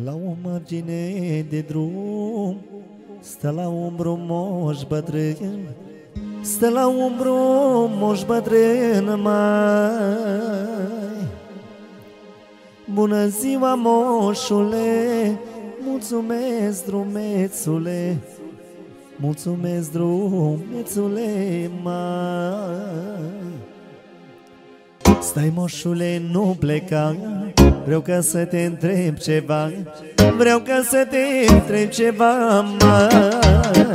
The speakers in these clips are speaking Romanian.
La o margine de drum stă la umbru moș bătrân, stă la umbru moș bătrân, mai. Bună ziua, moșule, mulțumesc, drumețule, mulțumesc, drumețule, mai. Stai, moșule, nu pleca, vreau ca să te întreb ceva, vreau ca să te întreb ceva, mai.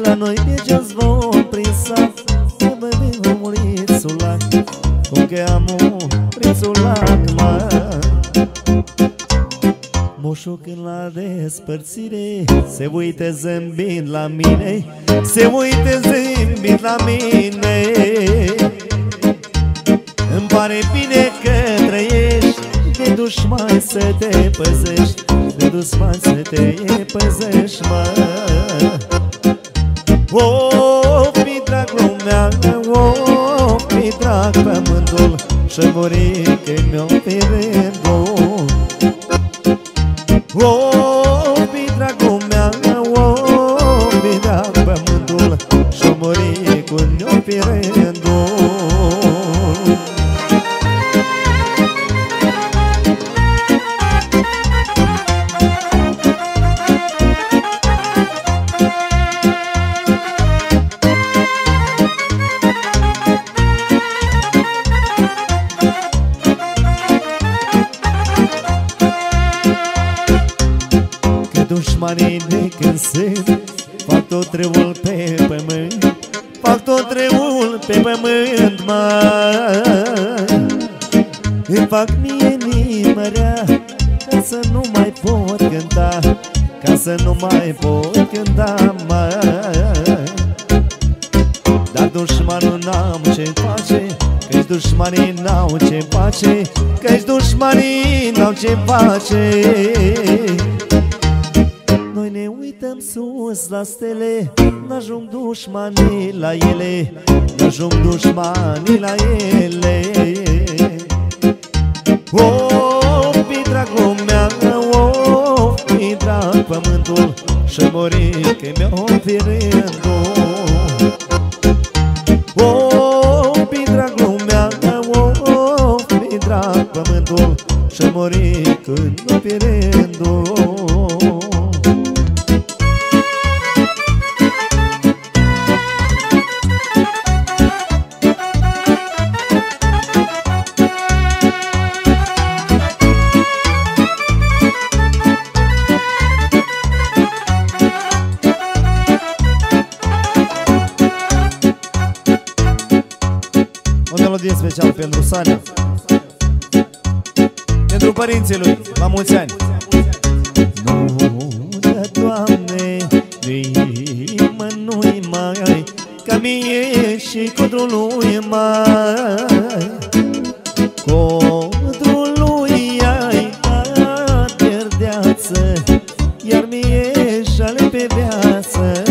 La noi mergem zvon prin sat, să vedem murițul lac, cum cheamă prințul lac, mai. Moșul când la despărțire se uită zâmbind la mine, se uită zâmbind la mine. Îmi pare bine că trăiești, de dușmani să te păzești, de dușmani să te păzești, mă. Fi drag lumea, fi drag pământul, și-o muri că mi-o fi rândul. Fi drag lumea, fi drag pământul, și-o muri că mi-o fi rândul. Dușmanii de când sunt, fac tot răul pe pământ, fac tot răul pe pământ, măi. Îmi fac mie nimărea, ca să nu mai pot cânta, ca să nu mai pot cânta, măi. Dar dușmanul n-am ce face, că-și dușmanii n-au ce face, că-și dușmanii n-au ce face. Noi ne uităm sus la stele, n-ajung dușmanii la ele, n-ajung dușmanii la ele. Fi drag lumea, fi drag pământul, și-o muri că mi-o fi rândul. Fi drag lumea, fi drag pământul, și-o muri că mi-o fi rândul. O melodie specială pentru Sania, pentru părinții lui, la mulți ani. Nu dă, Doamne, nimănui mai, ca mie și codrului mai. Codrului ai dat pierdeață, iar mie jale pe viață.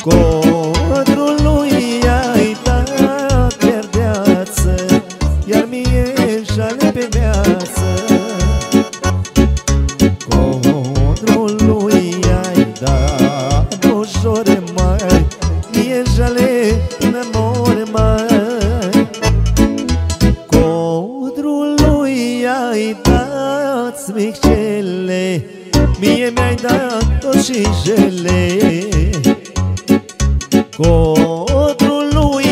Codrului ai dat pierdeață, iar mie jale pe viață. Codrului ai dat ușor, mai, mie jale până mor, mai. Codrului ai dat smicele, mie mi-ai dat tot și jele. Codrului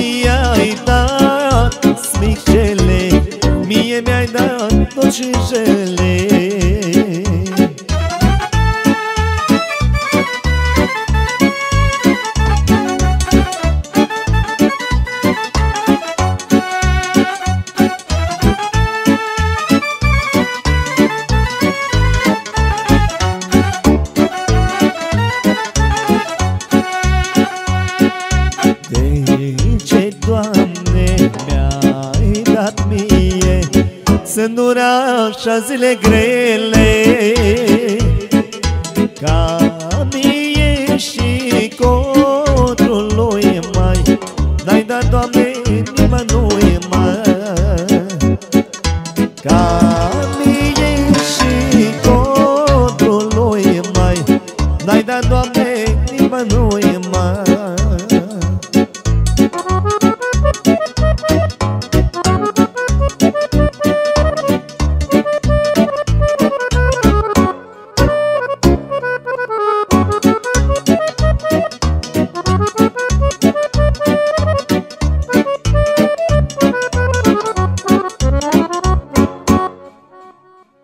ai dat smicele, mie mi-ai dat tot și jele. Doamne, mi-ai dat mie să-mi dura așa zile grele.